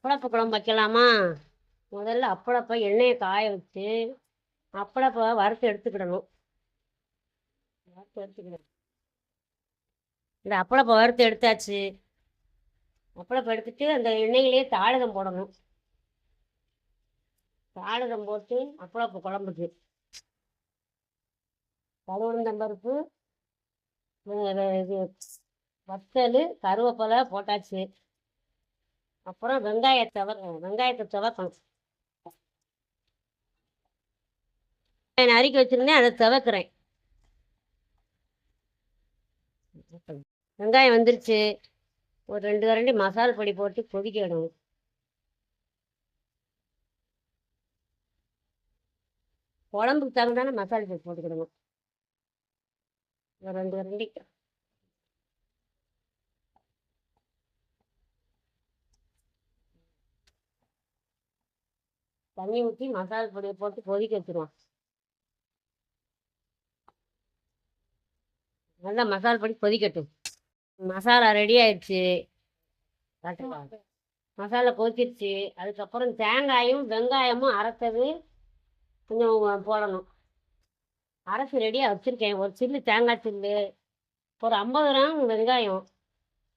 அப்பளப்ப குழம்பு வைக்கலாமா? முதல்ல அப்பளப்ப எண்ணெயை காய வச்சு அப்பளப்ப வறுத்து எடுத்துக்கிடணும். இந்த அப்பளப்ப வறுத்து எடுத்தாச்சு. அப்பளப்ப எடுத்துட்டு அந்த எண்ணெயிலேயே தாளிதம் போடணும். தாளிதம் போட்டு அப்பளப்ப குழம்புக்கு கடுகுளுந்தம்பருப்பு, இது வத்தல், கருவேப்பிலை போட்டாச்சு. அப்புறம் வெங்காயத்தை துவக்கணும். நறுக்கி வச்சிருந்தேன், அதை துவக்கிறேன். வெங்காயம் வந்துருச்சு. ஒரு 2 கரண்டி மசால் பொடி போட்டு கொதிக்க விடணும். குழம்புக்கு தகுந்தான மசாலா பொடி போட்டுக்கிடணும். ஒரு 2 கரண்டி. தண்ணி ஊற்றி மசாலா பொடியை போட்டு கொதிக்க வச்சிருவோம். நல்லா மசாலா பொடி கொதிக்கட்டும். மசாலா ரெடி ஆயிடுச்சு. மசாலா கொதிச்சிருச்சு. அதுக்கப்புறம் தேங்காயும் வெங்காயமும் அரைச்சது கொஞ்சம் போடணும். அரைச்சி ரெடியாக வச்சுருக்கேன். ஒரு சில்லு தேங்காய் சில்லு, ஒரு 50 கிராம் வெங்காயம்,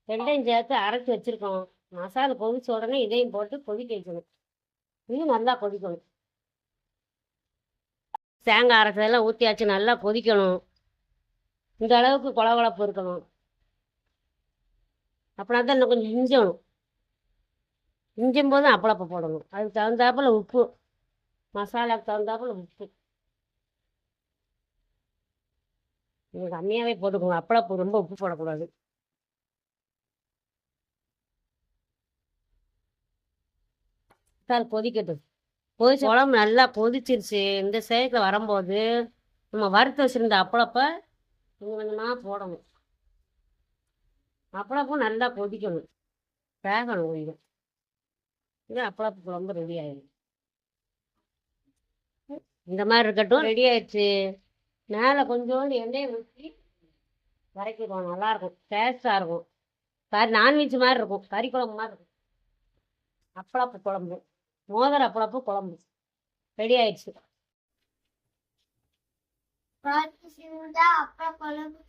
ரெண்டையும் சேர்த்து அரைச்சி வச்சுருக்கோம். மசாலா கொதிச்ச உடனே இதையும் போட்டு கொதிக்க வைக்கணும். இது நல்லா கொதிக்கணும். தேங்காய் அரைச்சதெல்லாம் ஊற்றியாச்சு. நல்லா கொதிக்கணும். இந்த அளவுக்கு கொழகொழப்பு இருக்கணும். அப்படின்னா தான் இன்னும் கொஞ்சம் இஞ்சணும். இஞ்சும் போதும் அப்பளப்ப போடணும். அதுக்கு தகுந்தாப்புல உப்பு, மசாலாவுக்கு தகுந்தாப்புல உப்பு நீங்கள் கம்மியாகவே போட்டுக்கோங்க. அப்பளப்பூ ரொம்ப உப்பு போடக்கூடாது. சார் கொதிக்கட்டும். குழம்பு நல்லா கொதிச்சிருச்சு. இந்த சேகத்தில் வரும்போது நம்ம வறுத்து வச்சுருந்த அப்பளப்ப கொஞ்சம் கொஞ்சமாக போடணும். அப்பளப்பும் நல்லா கொதிக்கணும், வேகணும் கொஞ்சம். இது அப்பளப்பு குழம்பு ரெடி ஆயிடும். இந்த மாதிரி இருக்கட்டும். ரெடி ஆயிடுச்சு. மேலே கொஞ்சோண்டு எண்ணெயை ஊற்றி வரைக்கிடுவோம். நல்லாயிருக்கும், டேஸ்ட்டாக இருக்கும். நான்வெஜ் மாதிரி இருக்கும், கறி குழம்பு மாதிரி இருக்கும். அப்பளப்பு குழம்பு, மோதிர அப்பளப்பு குழம்பு ரெடி ஆயிடுச்சு. அப்பளம் குழம்பு